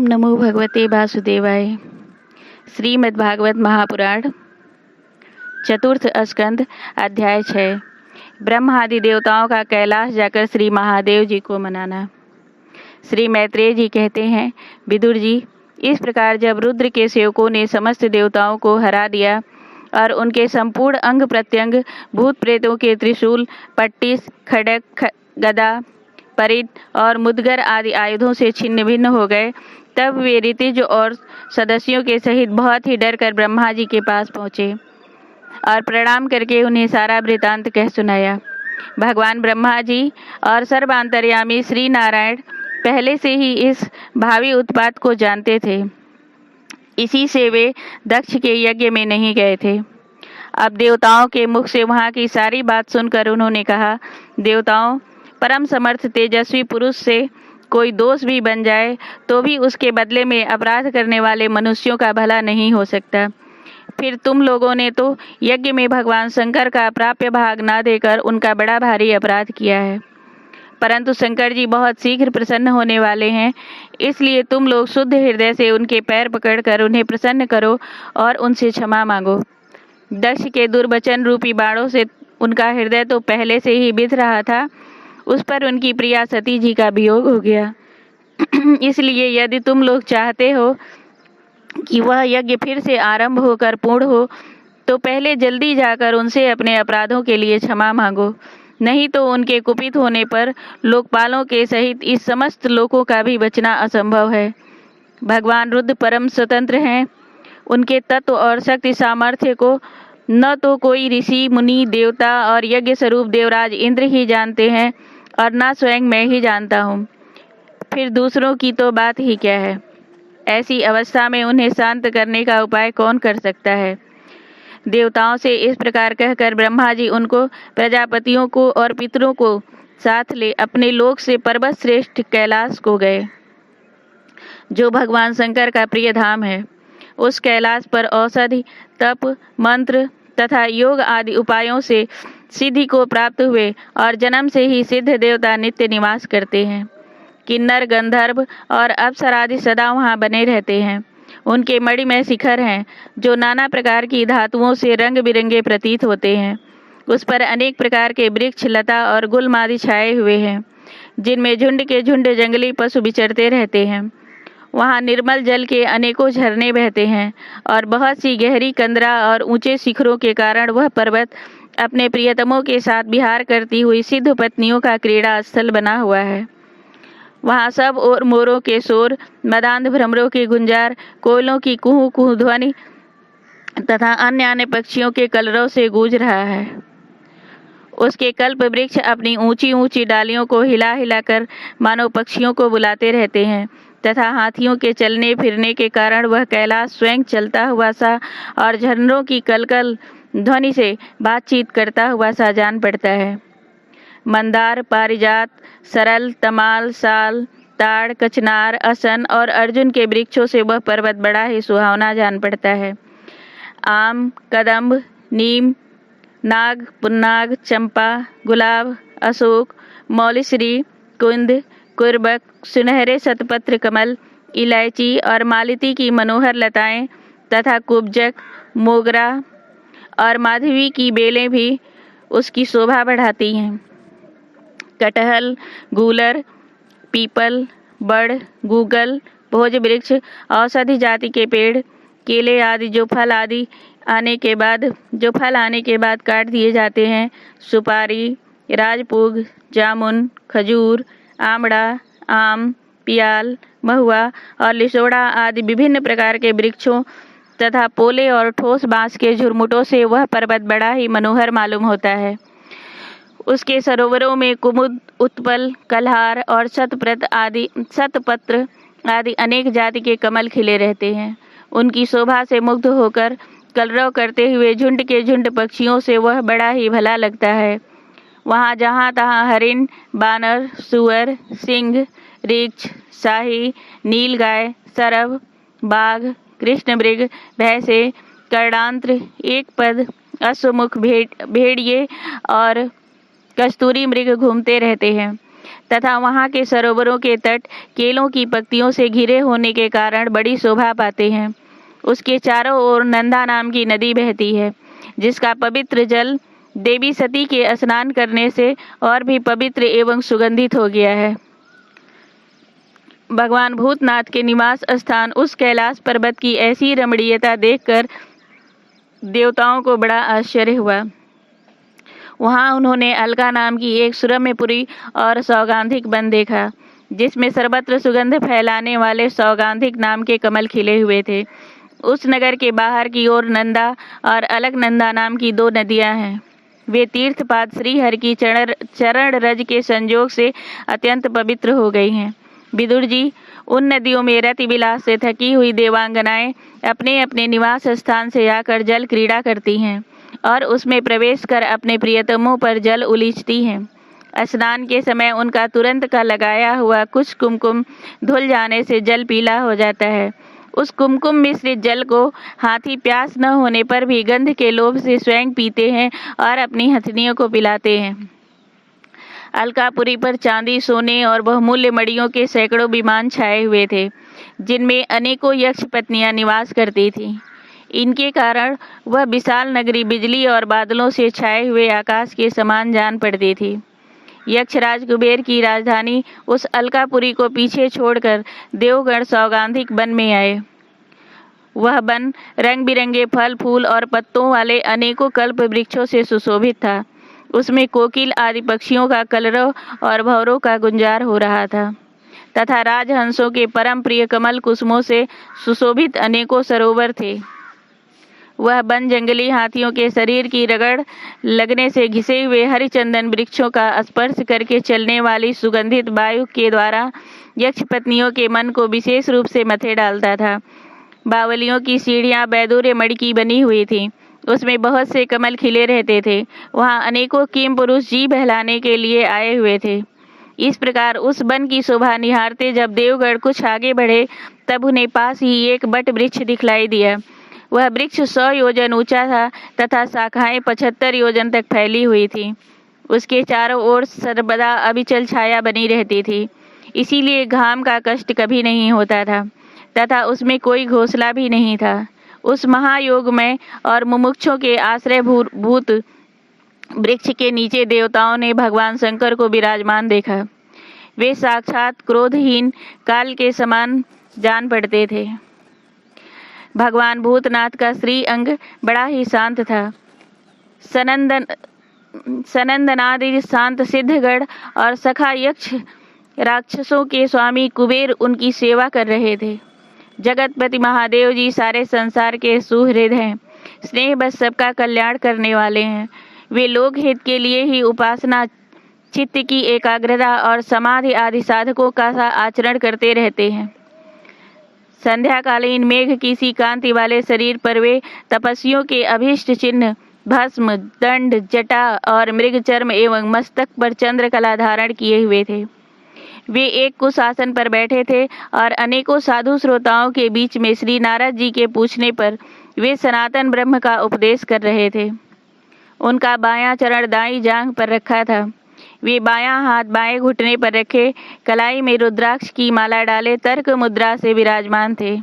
ओम नमो भगवते वासुदेवाय। श्रीमद्भागवत महापुराण चतुर्थ स्कंद अध्याय 6। ब्रह्म आदि देवताओं का कैलाश जाकर श्री महादेव जी को मनाना। श्री मैत्रेय जी कहते हैं, विदुर जी, इस प्रकार जब रुद्र के सेवकों ने समस्त देवताओं को हरा दिया और उनके संपूर्ण अंग प्रत्यंग भूत प्रेतों के त्रिशूल, पट्टिस, खड्ग, गदा, परिद और मुदगर आदि आयुधों से छिन्न भिन्न हो गए, तब वे ऋतिज और सदस्यों के सहित बहुत ही डर कर ब्रह्मा जी के पास पहुँचे और प्रणाम करके उन्हें सारा वृतांत कह सुनाया। भगवान ब्रह्मा जी और सर्वांतर्यामी श्री नारायण पहले से ही इस भावी उत्पात को जानते थे, इसी से वे दक्ष के यज्ञ में नहीं गए थे। अब देवताओं के मुख से वहाँ की सारी बात सुनकर उन्होंने कहा, देवताओं, परम समर्थ तेजस्वी पुरुष से कोई दोष भी बन जाए तो भी उसके बदले में अपराध करने वाले मनुष्यों का भला नहीं हो सकता। फिर तुम लोगों ने तो यज्ञ में भगवान शंकर का प्राप्य भाग न देकर उनका बड़ा भारी अपराध किया है, परंतु शंकर जी बहुत शीघ्र प्रसन्न होने वाले हैं, इसलिए तुम लोग शुद्ध हृदय से उनके पैर पकड़कर उन्हें प्रसन्न करो और उनसे क्षमा मांगो। दक्ष के दुर्वचन रूपी बाणों से उनका हृदय तो पहले से ही बिध रहा था, उस पर उनकी प्रिया सती जी का वियोग हो गया। इसलिए यदि तुम लोग चाहते हो कि वह यज्ञ फिर से आरंभ होकर पूर्ण हो, तो पहले जल्दी जाकर उनसे अपने अपराधों के लिए क्षमा मांगो, नहीं तो उनके कुपित होने पर लोकपालों के सहित इस समस्त लोकों का भी बचना असंभव है। भगवान रुद्र परम स्वतंत्र हैं, उनके तत्व और शक्ति सामर्थ्य को न तो कोई ऋषि, मुनि, देवता और यज्ञ स्वरूप देवराज इंद्र ही जानते हैं और न स्वयं मैं ही जानता हूँ, फिर दूसरों की तो बात ही क्या है। ऐसी अवस्था में उन्हें शांत करने का उपाय कौन कर सकता है। देवताओं से इस प्रकार कहकर ब्रह्मा जी उनको, प्रजापतियों को और पितरों को साथ ले अपने लोक से पर्वत श्रेष्ठ कैलाश को गए, जो भगवान शंकर का प्रिय धाम है। उस कैलाश पर औषधि, तप, मंत्र तथा योग आदि उपायों से सिद्धि को प्राप्त हुए और जन्म से ही सिद्ध देवता नित्य निवास करते हैं। किन्नर, गंधर्व और अप्सरादि सदा वहाँ बने रहते हैं। उनके मणिमय शिखर हैं, जो नाना प्रकार की धातुओं से रंग बिरंगे प्रतीत होते हैं। उस पर अनेक प्रकार के वृक्ष, लता और गुल्म आदि छाए हुए हैं, जिनमें झुंड के झुंड जंगली पशु विचरते रहते हैं। वहाँ निर्मल जल के अनेकों झरने बहते हैं और बहुत सी गहरी कंदरा और ऊंचे शिखरों के कारण वह पर्वत अपने प्रियतमों के साथ विहार करती हुई सिद्ध पत्नियों का क्रीड़ा स्थल बना हुआ है। वहाँ सब और मोरों के शोर, मदांध भ्रमरों की गुंजार, कोयलों की कुहू कुहू ध्वनि तथा अन्य अन्य पक्षियों के कलरव से गूंज रहा है। उसके कल्प वृक्ष अपनी ऊंची ऊंची डालियों को हिला हिलाकर मानो पक्षियों को बुलाते रहते हैं तथा हाथियों के चलने फिरने के कारण वह कैलाश स्वयं चलता हुआ सा और झरनों की कलकल ध्वनि से बातचीत करता हुआ सा जान पड़ता है। मंदार, पारिजात, सरल, तमाल, साल, ताड़, कचनार, असन और अर्जुन के वृक्षों से वह पर्वत बड़ा ही सुहावना जान पड़ता है। आम, कदम्ब, नीम, नाग, पुन्नाग, चंपा, गुलाब, अशोक, मौलिश्री, कुंद, कुर्बक, सुनहरे शतपत्र कमल, इलायची और मालती की मनोहर लताएं तथा कुब्जक, मोगरा और माधवी की बेलें भी उसकी शोभा बढ़ाती हैं। कटहल, गूलर, पीपल, बड़, गूगल, भोज वृक्ष, औषधि जाति के पेड़, केले आदि जो फल आने के बाद काट दिए जाते हैं, सुपारी, राजपूग, जामुन, खजूर, आमड़ा, आम, पियाल, महुआ और लिसोड़ा आदि विभिन्न प्रकार के वृक्षों तथा पोले और ठोस बांस के झुरमुटों से वह पर्वत बड़ा ही मनोहर मालूम होता है। उसके सरोवरों में कुमुद, उत्पल, कल्हार और शतपत्र आदि अनेक जाति के कमल खिले रहते हैं। उनकी शोभा से मुग्ध होकर कलरव करते हुए झुंड के झुंड पक्षियों से वह बड़ा ही भला लगता है। वहाँ जहाँ तहाँ हरिण, बानर, सुअर, सिंह, रीछ, शाही, नीलगाय, सरभ, बाघ, कृष्ण मृग, भैंसे, कर्णांत्र, एक पद, अश्वमुख, भेड़िए और कस्तूरी मृग घूमते रहते हैं। तथा वहाँ के सरोवरों के तट केलों की पत्तियों से घिरे होने के कारण बड़ी शोभा पाते हैं। उसके चारों ओर नंदा नाम की नदी बहती है, जिसका पवित्र जल देवी सती के स्नान करने से और भी पवित्र एवं सुगंधित हो गया है। भगवान भूतनाथ के निवास स्थान उस कैलाश पर्वत की ऐसी रमणीयता देखकर देवताओं को बड़ा आश्चर्य हुआ। वहाँ उन्होंने अलका नाम की एक सुरम्यपुरी और सौगंधिक वन देखा, जिसमें सर्वत्र सुगंध फैलाने वाले सौगंधिक नाम के कमल खिले हुए थे। उस नगर के बाहर की ओर नंदा और अलकनंदा नाम की 2 नदियां हैं। वे तीर्थपाद श्री हरि की चरण रज के संयोग से अत्यंत पवित्र हो गई हैं। विदुर जी, उन नदियों में रति विलास से थकी हुई देवांगनाएं अपने अपने निवास स्थान से आकर जल क्रीड़ा करती हैं और उसमें प्रवेश कर अपने प्रियतमों पर जल उलीचती हैं। स्नान के समय उनका तुरंत का लगाया हुआ कुछ कुमकुम धुल जाने से जल पीला हो जाता है। उस कुमकुम मिश्रित जल को हाथी प्यास न होने पर भी गंध के लोभ से स्वयं पीते हैं और अपनी हथनियों को पिलाते हैं। अलकापुरी पर चांदी, सोने और बहुमूल्य मणियों के सैकड़ों विमान छाए हुए थे, जिनमें अनेकों यक्ष पत्नियां निवास करती थीं। इनके कारण वह विशाल नगरी बिजली और बादलों से छाए हुए आकाश के समान जान पड़ती थी। यक्षराज कुबेर की राजधानी उस अलकापुरी को पीछे छोड़कर देवगण सौगंधिक वन में आए। वह वन रंग बिरंगे फल, फूल और पत्तों वाले अनेकों कल्प वृक्षों से सुशोभित था। उसमें कोकिल आदि पक्षियों का कलरव और भंवरों का गुंजार हो रहा था तथा राजहंसों के परम प्रिय कमल कुसुमों से सुशोभित अनेकों सरोवर थे। वह वन जंगली हाथियों के शरीर की रगड़ लगने से घिसे हुए हरिचंदन वृक्षों का स्पर्श करके चलने वाली सुगंधित वायु के द्वारा यक्ष पत्नियों के मन को विशेष रूप से मथे डालता था। बावलियों की सीढ़ियां वैदूर्य मणि की बनी हुई थीं। उसमें बहुत से कमल खिले रहते थे। वहां अनेकों किम पुरुष जी बहलाने के लिए आए हुए थे। इस प्रकार उस वन की शोभा निहारते जब देवगढ़ कुछ आगे बढ़े, तब उन्हें पास ही एक बट वृक्ष दिखलाई दिया। वह वृक्ष 100 योजन ऊंचा था तथा शाखाएं 75 योजन तक फैली हुई थी। उसके चारों ओर सर्वदा अविचल छाया बनी रहती थी, इसीलिए घाम का कष्ट कभी नहीं होता था तथा उसमें कोई घोंसला भी नहीं था। उस महायोग में और मुमुक्षों के आश्रय भूत वृक्ष के नीचे देवताओं ने भगवान शंकर को विराजमान देखा। वे साक्षात क्रोधहीन काल के समान जान पड़ते थे। भगवान भूतनाथ का श्री अंग बड़ा ही शांत था। सनंदनादि शांत सिद्धगढ़ और सखा यक्ष राक्षसों के स्वामी कुबेर उनकी सेवा कर रहे थे। जगतपति महादेव जी सारे संसार के सुहृद हैं, स्नेह बस सबका कल्याण करने वाले हैं। वे लोक हित के लिए ही उपासना, चित्त की एकाग्रता और समाधि आदि साधकों का आचरण करते रहते हैं। संध्याकालीन मेघ की सी कांति वाले शरीर पर वे तपस्वियों के अभीष्ट चिन्ह भस्म, दंड, जटा और मृग चर्म एवं मस्तक पर चंद्रकला धारण किए हुए थे। वे एक कुशासन पर बैठे थे और अनेकों साधु श्रोताओं के बीच में श्री नारद जी के पूछने पर वे सनातन ब्रह्म का उपदेश कर रहे थे। उनका बायां चरण दाईं जांघ पर रखा था। वे बायां हाथ बाएं घुटने पर रखे कलाई में रुद्राक्ष की माला डाले तर्क मुद्रा से विराजमान थे।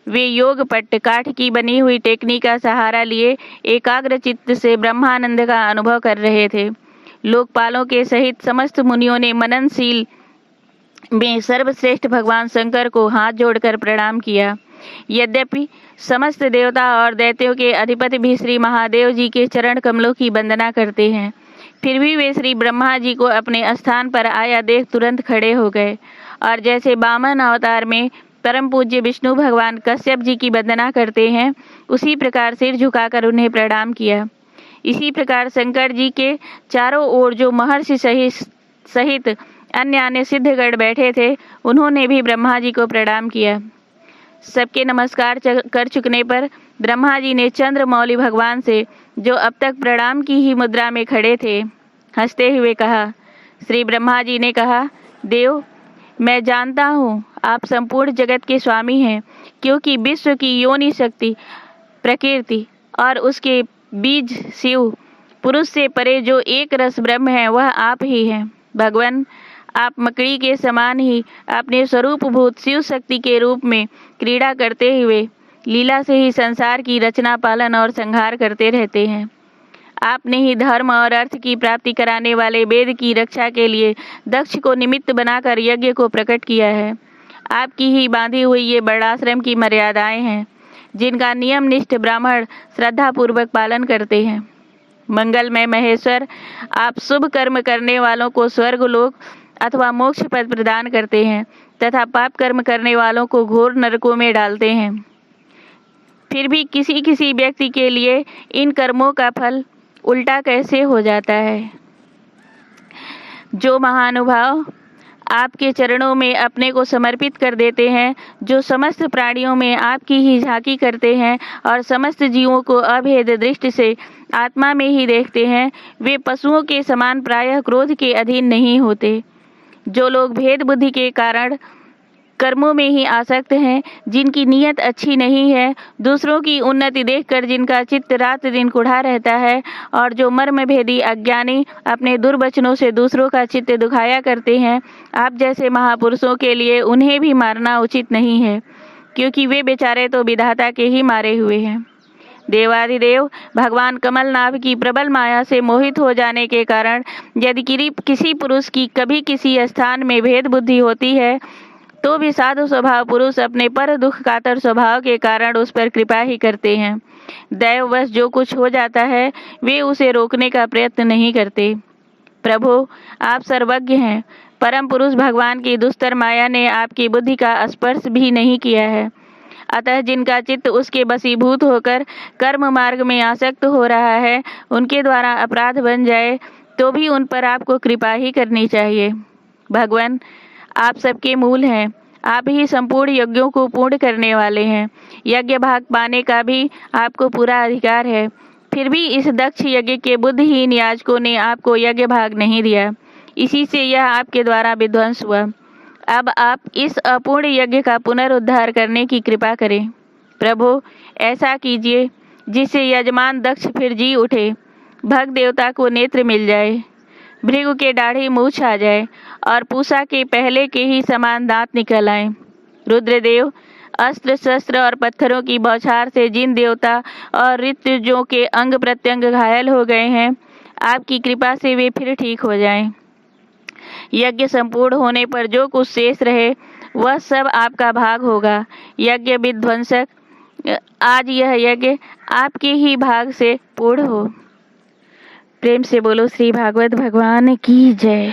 वे योग पट्ट काठ की बनी हुई टेकनी का सहारा लिए एकाग्र चित्त से ब्रह्मानंद का अनुभव कर रहे थे। लोकपालों के सहित समस्त मुनियों ने मननशील में सर्वश्रेष्ठ भगवान शंकर को हाथ जोड़कर प्रणाम किया। यद्यपि समस्त देवता और दैत्यों के अधिपति भी श्री महादेव जी के चरण कमलों की वंदना करते हैं, फिर भी वे श्री ब्रह्मा जी को अपने स्थान पर आया देख तुरंत खड़े हो गए और जैसे वामन अवतार में परम पूज्य विष्णु भगवान कश्यप जी की वंदना करते हैं, उसी प्रकार सिर झुकाकर उन्हें प्रणाम किया। इसी प्रकार शंकर जी के चारों ओर जो महर्षि सहित अन्य सिद्धगण बैठे थे, उन्होंने भी ब्रह्मा जी को प्रणाम किया। सबके नमस्कार कर चुकने पर ब्रह्मा जी ने चंद्रमौली भगवान से, जो अब तक प्रणाम की ही मुद्रा में खड़े थे, हंसते हुए कहा। श्री ब्रह्मा जी ने कहा, देव, मैं जानता हूँ आप संपूर्ण जगत के स्वामी हैं, क्योंकि विश्व की योनि शक्ति, प्रकृति और उसके बीज शिव, पुरुष से परे जो एक रस ब्रह्म है, वह आप ही हैं। भगवान, आप मकड़ी के समान ही अपने स्वरूपभूत शिव शक्ति के रूप में क्रीड़ा करते हुए लीला से ही संसार की रचना, पालन और संहार करते रहते हैं। आपने ही धर्म और अर्थ की प्राप्ति कराने वाले वेद की रक्षा के लिए दक्ष को निमित्त बनाकर यज्ञ को प्रकट किया है। आपकी ही बांधी हुई ये वर्णाश्रम की मर्यादाएं हैं, जिनका नियमनिष्ठ ब्राह्मण श्रद्धापूर्वक पालन करते हैं। मंगलमय महेश्वर, आप शुभ कर्म करने वालों को स्वर्ग लोक अथवा मोक्ष पद प्रदान करते हैं तथा पाप कर्म करने वालों को घोर नरकों में डालते हैं। फिर भी किसी किसी व्यक्ति के लिए इन कर्मों का फल उल्टा कैसे हो जाता है? जो महानुभाव आपके चरणों में अपने को समर्पित कर देते हैं, जो समस्त प्राणियों में आपकी ही झांकी करते हैं और समस्त जीवों को अभेद दृष्टि से आत्मा में ही देखते हैं, वे पशुओं के समान प्रायः क्रोध के अधीन नहीं होते। जो लोग भेद बुद्धि के कारण कर्मों में ही आसक्त हैं, जिनकी नीयत अच्छी नहीं है, दूसरों की उन्नति देखकर जिनका चित्त रात दिन कुढ़ा रहता है, और जो मर्म भेदी अज्ञानी अपने दुर्वचनों से दूसरों का चित्त दुखाया करते हैं, आप जैसे महापुरुषों के लिए उन्हें भी मारना उचित नहीं है, क्योंकि वे बेचारे तो विधाता के ही मारे हुए हैं। देवाधिदेव भगवान कमलनाभ की प्रबल माया से मोहित हो जाने के कारण यदि किसी पुरुष की कभी किसी स्थान में भेद बुद्धि होती है, तो भी साधु स्वभाव पुरुष अपने पर दुख कातर स्वभाव के कारण उस पर कृपा ही करते हैं। दैववश जो कुछ हो जाता है, वे उसे रोकने का प्रयत्न नहीं करते। प्रभु, आप सर्वज्ञ हैं। परम पुरुष भगवान की दुस्तर माया ने आपकी बुद्धि का स्पर्श भी नहीं किया है। अतः जिनका चित्त उसके बसीभूत होकर कर्म मार्ग में आसक्त हो रहा है, उनके द्वारा अपराध बन जाए तो भी उन पर आपको कृपा ही करनी चाहिए। भगवान, आप सबके मूल हैं। आप ही संपूर्ण यज्ञों को पूर्ण करने वाले हैं। यज्ञ भाग पाने का भी आपको पूरा अधिकार है। फिर भी इस दक्ष यज्ञ के बुद्धिहीन याजकों ने आपको यज्ञ भाग नहीं दिया। इसी से यह आपके द्वारा विध्वंस हुआ। अब आप इस अपूर्ण यज्ञ का पुनरुद्धार करने की कृपा करें। प्रभु, ऐसा कीजिए जिससे यजमान दक्ष फिर जी उठे, भग देवता को नेत्र मिल जाए, भृगु के दाढ़ी मूछ आ जाए और पूषा के पहले के ही समान दांत निकल आए। रुद्रदेव, अस्त्र शस्त्र और पत्थरों की बौछार से जिन देवता और ऋतुजों के अंग प्रत्यंग घायल हो गए हैं, आपकी कृपा से वे फिर ठीक हो जाएं। यज्ञ संपूर्ण होने पर जो कुछ शेष रहे, वह सब आपका भाग होगा। यज्ञ विध्वंसक, आज यह यज्ञ आपके ही भाग से पूर्ण हो। प्रेम से बोलो श्री भागवत भगवान की जय।